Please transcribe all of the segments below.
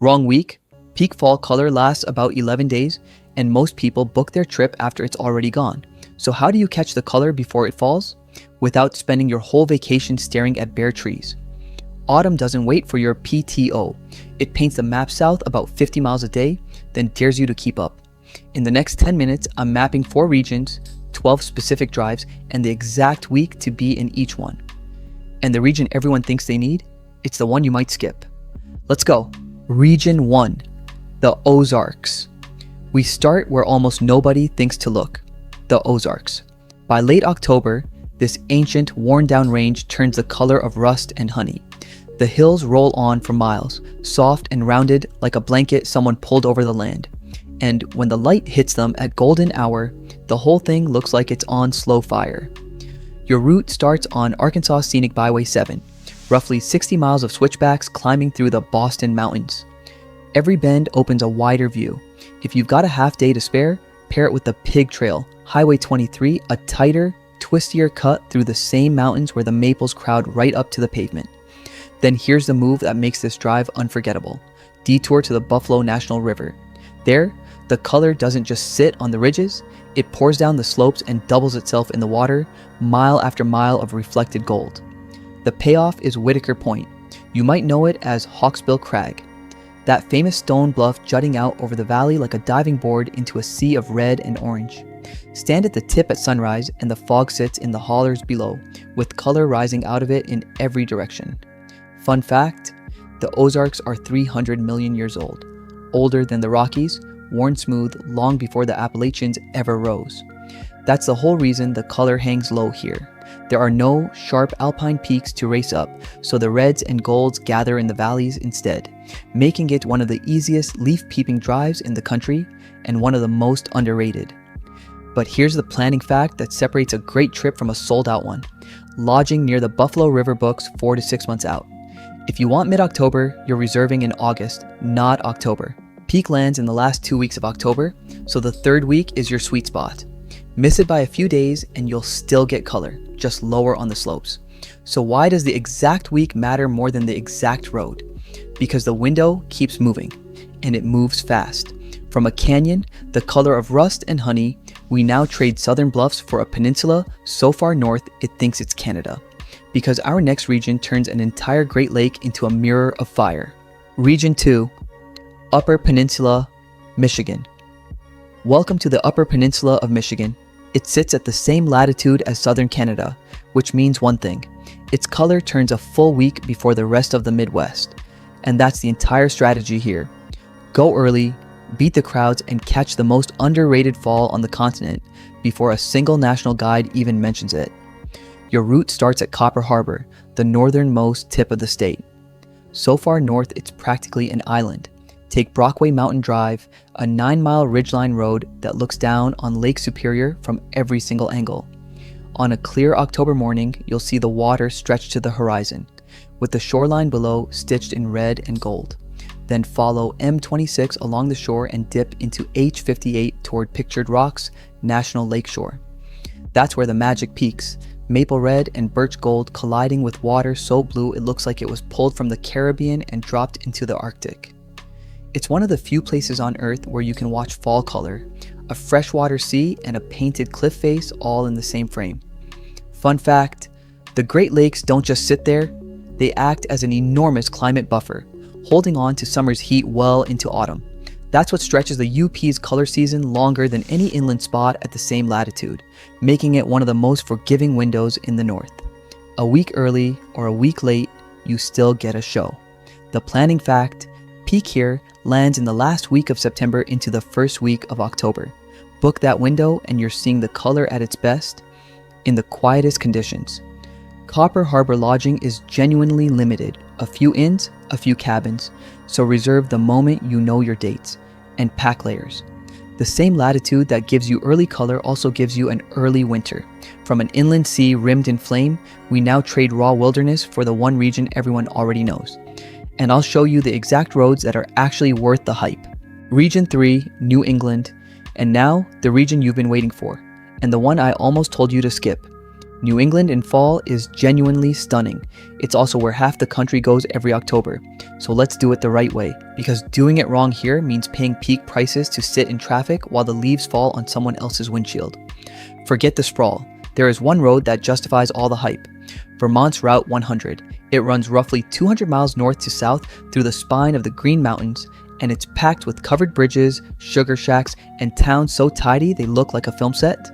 Wrong week. Peak fall color lasts about 11 days, and most people book their trip after it's already gone. So how do you catch the color before it falls? Without spending your whole vacation staring at bare trees. Autumn doesn't wait for your PTO. It paints the map south about 50 miles a day, then dares you to keep up. In the next 10 minutes, I'm mapping 4 regions, 12 specific drives, and the exact week to be in each one. And the region everyone thinks they need? It's the one you might skip. Let's go. Region 1. The Ozarks. We start where almost nobody thinks to look. The Ozarks. By late October, this ancient, worn-down range turns the color of rust and honey. The hills roll on for miles, soft and rounded like a blanket someone pulled over the land. And when the light hits them at golden hour, the whole thing looks like it's on slow fire. Your route starts on Arkansas Scenic Byway 7, roughly 60 miles of switchbacks climbing through the Boston Mountains. Every bend opens a wider view. If you've got a half day to spare, pair it with the Pig Trail, Highway 23, a tighter, twistier cut through the same mountains where the maples crowd right up to the pavement. Then here's the move that makes this drive unforgettable. Detour to the Buffalo National River. There, the color doesn't just sit on the ridges, it pours down the slopes and doubles itself in the water, mile after mile of reflected gold. The payoff is Whitaker Point. You might know it as Hawksbill Crag. That famous stone bluff jutting out over the valley like a diving board into a sea of red and orange. Stand at the tip at sunrise and the fog sits in the hollers below, with color rising out of it in every direction. Fun fact, the Ozarks are 300 million years old, older than the Rockies, worn smooth long before the Appalachians ever rose. That's the whole reason the color hangs low here. There are no sharp alpine peaks to race up, so the reds and golds gather in the valleys instead, making it one of the easiest leaf-peeping drives in the country and one of the most underrated. But here's the planning fact that separates a great trip from a sold-out one. Lodging near the Buffalo River books 4 to 6 months out. If you want mid-October, you're reserving in August, not October. Peak lands in the last 2 weeks of October, so the third week is your sweet spot. Miss it by a few days and you'll still get color, just lower on the slopes. So why does the exact week matter more than the exact road? Because the window keeps moving, and it moves fast. From a canyon, the color of rust and honey, we now trade southern bluffs for a peninsula so far north it thinks it's Canada. Because our next region turns an entire Great Lake into a mirror of fire. Region 2, Upper Peninsula, Michigan. Welcome to the Upper Peninsula of Michigan. It sits at the same latitude as southern Canada, which means one thing. Its color turns a full week before the rest of the Midwest. And that's the entire strategy here. Go early, beat the crowds, and catch the most underrated fall on the continent before a single national guide even mentions it. Your route starts at Copper Harbor, the northernmost tip of the state. So far north, it's practically an island. Take Brockway Mountain Drive, a 9-mile ridgeline road that looks down on Lake Superior from every single angle. On a clear October morning, you'll see the water stretch to the horizon, with the shoreline below stitched in red and gold. Then follow M26 along the shore and dip into H58 toward Pictured Rocks National Lakeshore. That's where the magic peaks, maple red and birch gold colliding with water so blue it looks like it was pulled from the Caribbean and dropped into the Arctic. It's one of the few places on Earth where you can watch fall color, a freshwater sea and a painted cliff face all in the same frame. Fun fact, the Great Lakes don't just sit there, they act as an enormous climate buffer, holding on to summer's heat well into autumn. That's what stretches the UP's color season longer than any inland spot at the same latitude, making it one of the most forgiving windows in the north. A week early or a week late, you still get a show. The planning fact, peak here lands in the last week of September into the first week of October. Book that window and you're seeing the color at its best in the quietest conditions. Copper Harbor lodging is genuinely limited, a few inns, a few cabins, so reserve the moment you know your dates, and pack layers. The same latitude that gives you early color also gives you an early winter. From an inland sea rimmed in flame, we now trade raw wilderness for the one region everyone already knows. And I'll show you the exact roads that are actually worth the hype. Region 3, New England, and now the region you've been waiting for, and the one I almost told you to skip. New England in fall is genuinely stunning. It's also where half the country goes every October. So let's do it the right way, because doing it wrong here means paying peak prices to sit in traffic while the leaves fall on someone else's windshield. Forget the sprawl. There is one road that justifies all the hype. Vermont's Route 100. It runs roughly 200 miles north to south through the spine of the Green Mountains, and it's packed with covered bridges, sugar shacks, and towns so tidy they look like a film set.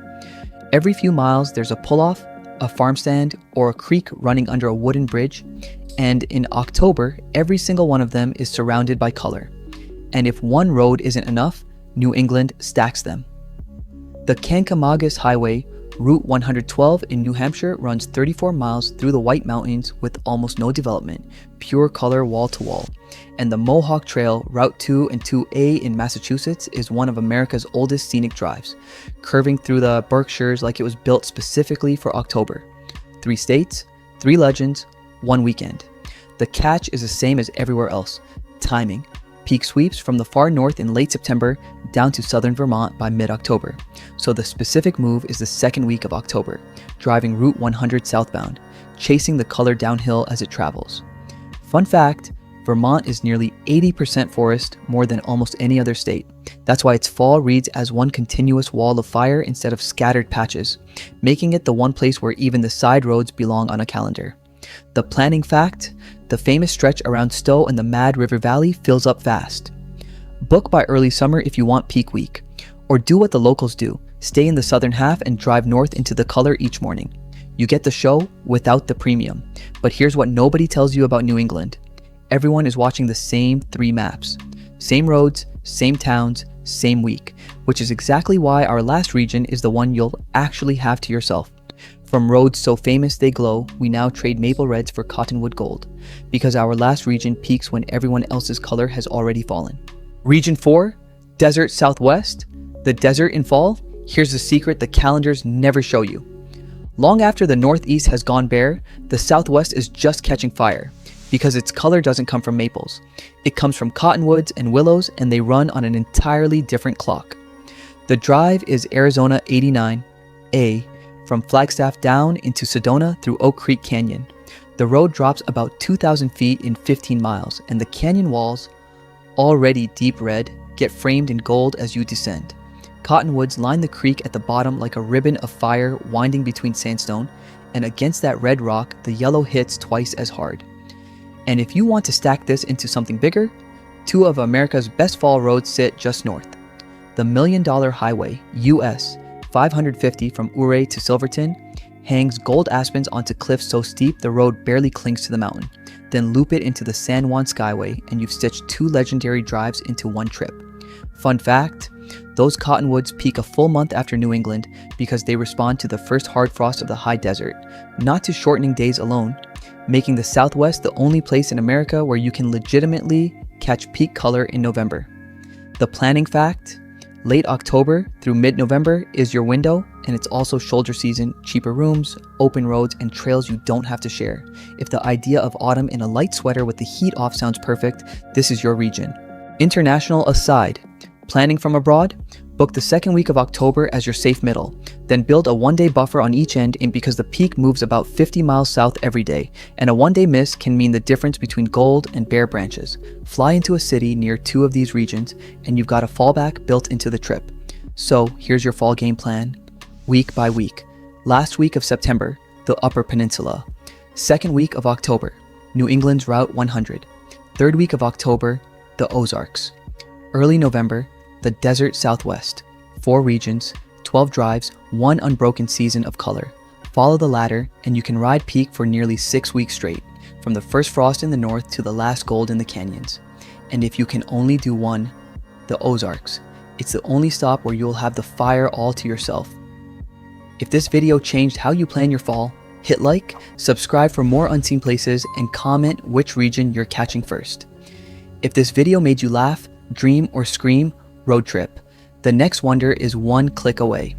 Every few miles there's a pull-off, a farm stand, or a creek running under a wooden bridge, and in October, every single one of them is surrounded by color. And if one road isn't enough, New England stacks them. The Kancamagus Highway, Route 112 in New Hampshire, runs 34 miles through the White Mountains with almost no development, pure color wall to wall. And the Mohawk Trail, Route 2 and 2A in Massachusetts, is one of America's oldest scenic drives, curving through the Berkshires like it was built specifically for October. 3 states, 3 legends, 1 weekend. The catch is the same as everywhere else: timing. Peak sweeps from the far north in late September down to southern Vermont by mid-October. So the specific move is the second week of October, driving Route 100 southbound, chasing the color downhill as it travels. Fun fact, Vermont is nearly 80% forest, more than almost any other state. That's why its fall reads as one continuous wall of fire instead of scattered patches, making it the one place where even the side roads belong on a calendar. The planning fact, the famous stretch around Stowe and the Mad River Valley fills up fast. Book by early summer if you want peak week. Or do what the locals do, stay in the southern half and drive north into the color each morning. You get the show without the premium. But here's what nobody tells you about New England. Everyone is watching the same 3 maps. Same roads, same towns, same week. Which is exactly why our last region is the one you'll actually have to yourself. From roads so famous they glow, we now trade maple reds for cottonwood gold, because our last region peaks when everyone else's color has already fallen. Region 4, Desert Southwest. The desert in fall? Here's the secret the calendars never show you. Long after the Northeast has gone bare, the Southwest is just catching fire, because its color doesn't come from maples. It comes from cottonwoods and willows, and they run on an entirely different clock. The drive is Arizona 89A, from Flagstaff down into Sedona through Oak Creek Canyon. The road drops about 2,000 feet in 15 miles, and the canyon walls, already deep red, get framed in gold as you descend. Cottonwoods line the creek at the bottom like a ribbon of fire winding between sandstone, and against that red rock, the yellow hits twice as hard. And if you want to stack this into something bigger, 2 of America's best fall roads sit just north. The $1 Million Highway, US 550 from Ouray to Silverton, hangs gold aspens onto cliffs so steep the road barely clings to the mountain. Then loop it into the San Juan Skyway, and you've stitched 2 legendary drives into one trip. Fun fact, those cottonwoods peak a full month after New England because they respond to the first hard frost of the high desert, not to shortening days alone, making the Southwest the only place in America where you can legitimately catch peak color in November. The planning fact, late October through mid-November is your window, and it's also shoulder season, cheaper rooms, open roads, and trails you don't have to share. If the idea of autumn in a light sweater with the heat off sounds perfect, this is your region. International aside, planning from abroad? Book the second week of October as your safe middle. Then build a 1-day buffer on each end because the peak moves about 50 miles south every day, and a 1-day miss can mean the difference between gold and bare branches. Fly into a city near 2 of these regions, and you've got a fallback built into the trip. So here's your fall game plan, week by week. Last week of September, the Upper Peninsula. Second week of October, New England's Route 100. Third week of October, the Ozarks. Early November, the Desert Southwest. 4 regions, 12 drives, 1 unbroken season of color. Follow the ladder, and you can ride peak for nearly 6 weeks straight, from the first frost in the north to the last gold in the canyons. And if you can only do one, the Ozarks. It's the only stop where you'll have the fire all to yourself. If this video changed how you plan your fall, hit like, subscribe for more unseen places, and comment which region you're catching first. If this video made you laugh, dream, or scream, road trip. The next wonder is 1 click away.